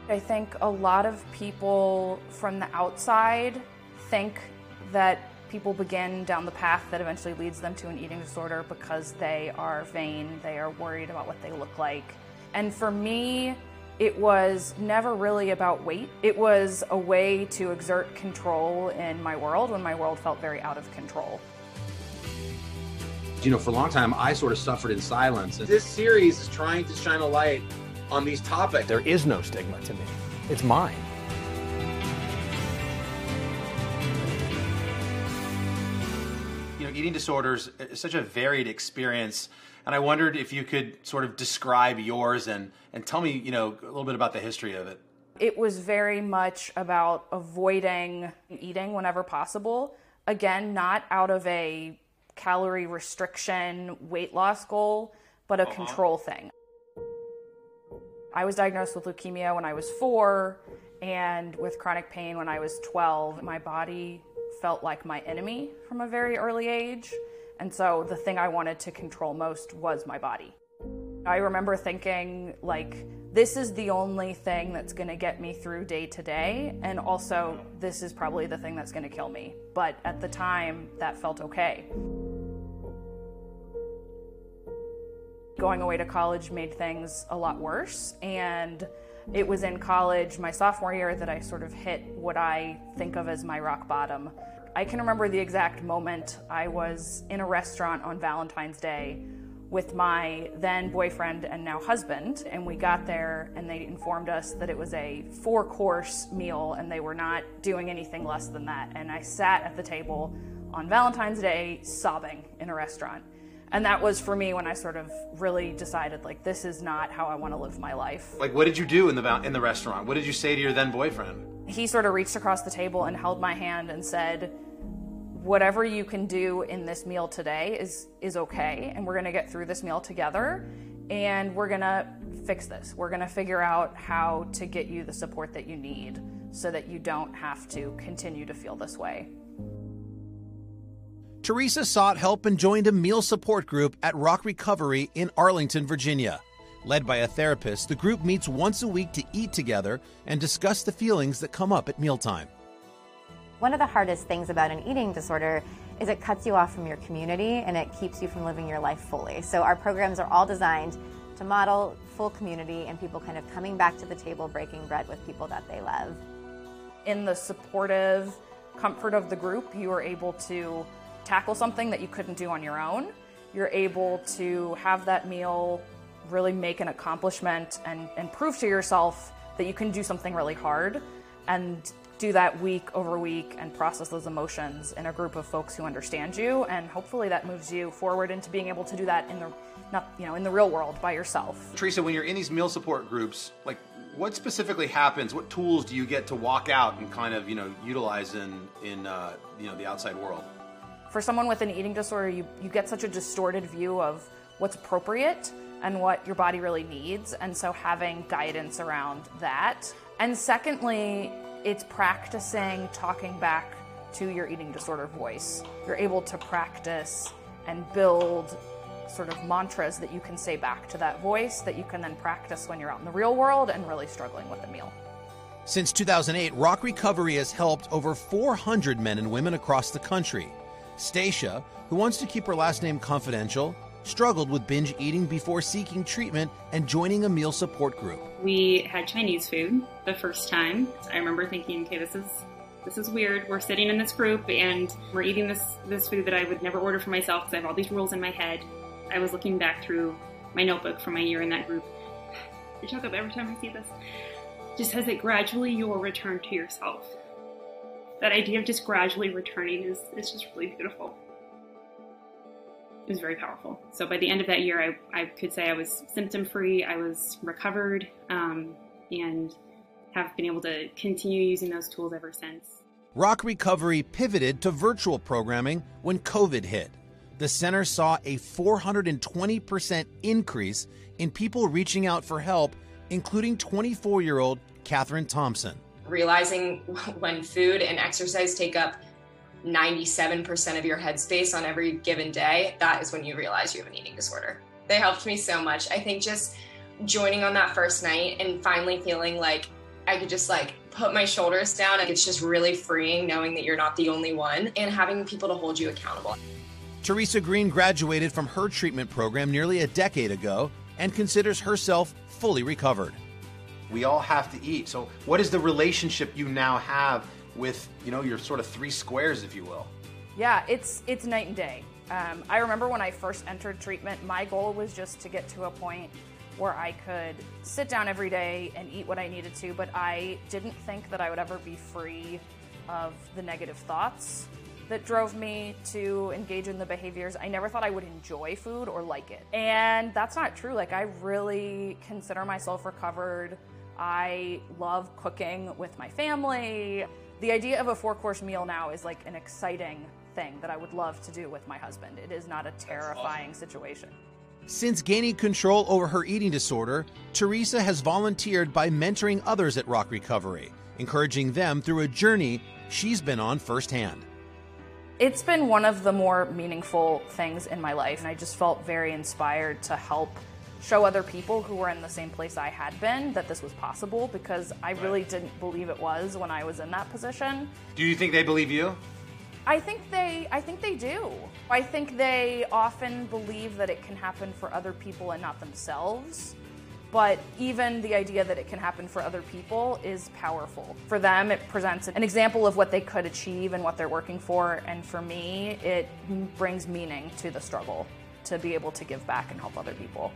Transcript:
I think a lot of people from the outside think that people begin down the path that eventually leads them to an eating disorder because they are vain, they are worried about what they look like. And for me, it was never really about weight. It was a way to exert control in my world when my world felt very out of control. You know, for a long time, I sort of suffered in silence. This series is trying to shine a light on these topics. There is no stigma to me. It's mine. You know, eating disorders is such a varied experience, and I wondered if you could sort of describe yours and tell me, you know, a little bit about the history of it. It was very much about avoiding eating whenever possible. Again, not out of a calorie restriction, weight loss goal, but a control thing. I was diagnosed with leukemia when I was 4 and with chronic pain when I was 12. My body felt like my enemy from a very early age, and so the thing I wanted to control most was my body. I remember thinking, like, this is the only thing that's going to get me through day to day, and also this is probably the thing that's going to kill me. But at the time, that felt okay. Going away to college made things a lot worse, and it was in college, my sophomore year, that I sort of hit what I think of as my rock bottom. I can remember the exact moment. I was in a restaurant on Valentine's Day with my then boyfriend and now husband, and we got there and they informed us that it was a 4-course meal and they were not doing anything less than that. And I sat at the table on Valentine's Day sobbing in a restaurant. And that was for me when I sort of really decided, like, this is not how I want to live my life. Like, what did you do in the restaurant? What did you say to your then boyfriend? He sort of reached across the table and held my hand and said, whatever you can do in this meal today is okay, and we're going to get through this meal together, and we're going to fix this. We're going to figure out how to get you the support that you need so that you don't have to continue to feel this way. Teresa sought help and joined a meal support group at Rock Recovery in Arlington, Virginia. Led by a therapist, the group meets once a week to eat together and discuss the feelings that come up at mealtime. One of the hardest things about an eating disorder is it cuts you off from your community and it keeps you from living your life fully. So our programs are all designed to model full community and people kind of coming back to the table, breaking bread with people that they love. In the supportive comfort of the group, you are able to tackle something that you couldn't do on your own. You're able to have that meal really make an accomplishment and prove to yourself that you can do something really hard, and do that week over week and process those emotions in a group of folks who understand you, and hopefully that moves you forward into being able to do that in the real world by yourself. Teresa, when you're in these meal support groups, like, what specifically happens? What tools do you get to walk out and kind of, utilize in the outside world? For someone with an eating disorder, you get such a distorted view of what's appropriate and what your body really needs, and so having guidance around that. And secondly, it's practicing talking back to your eating disorder voice. You're able to practice and build sort of mantras that you can say back to that voice that you can then practice when you're out in the real world and really struggling with a meal. Since 2008, Rock Recovery has helped over 400 men and women across the country. Stacia, who wants to keep her last name confidential, struggled with binge eating before seeking treatment and joining a meal support group. We had Chinese food the first time. I remember thinking, okay, this is weird. We're sitting in this group and we're eating this food that I would never order for myself because I have all these rules in my head. I was looking back through my notebook from my year in that group. I choke up every time I see this. Just says that gradually you will return to yourself. That idea of just gradually returning is just really beautiful. It was very powerful. So by the end of that year, I could say I was symptom-free, I was recovered, and have been able to continue using those tools ever since. Rock Recovery pivoted to virtual programming when COVID hit. The center saw a 420% increase in people reaching out for help, including 24-year-old Catherine Thompson. Realizing when food and exercise take up 97% of your headspace on every given day, that is when you realize you have an eating disorder. They helped me so much. I think just joining on that first night and finally feeling like I could just like put my shoulders down. It's just really freeing knowing that you're not the only one and having people to hold you accountable. Teresa Green graduated from her treatment program nearly a decade ago and considers herself fully recovered. We all have to eat. So what is the relationship you now have with, your sort of three squares, if you will? Yeah, it's night and day. I remember when I first entered treatment, my goal was just to get to a point where I could sit down every day and eat what I needed to, but I didn't think that I would ever be free of the negative thoughts that drove me to engage in the behaviors. I never thought I would enjoy food or like it. And that's not true. Like, I really consider myself recovered. I love cooking with my family. The idea of a 4-course meal now is like an exciting thing that I would love to do with my husband. It is not a terrifying situation. Since gaining control over her eating disorder, Teresa has volunteered by mentoring others at Rock Recovery, encouraging them through a journey she's been on firsthand. It's been one of the more meaningful things in my life, and I just felt very inspired to help show other people who were in the same place I had been that this was possible, because I really didn't believe it was when I was in that position. Do you think they believe you? I think they do. I think they often believe that it can happen for other people and not themselves. But even the idea that it can happen for other people is powerful. For them, it presents an example of what they could achieve and what they're working for. And for me, it brings meaning to the struggle to be able to give back and help other people.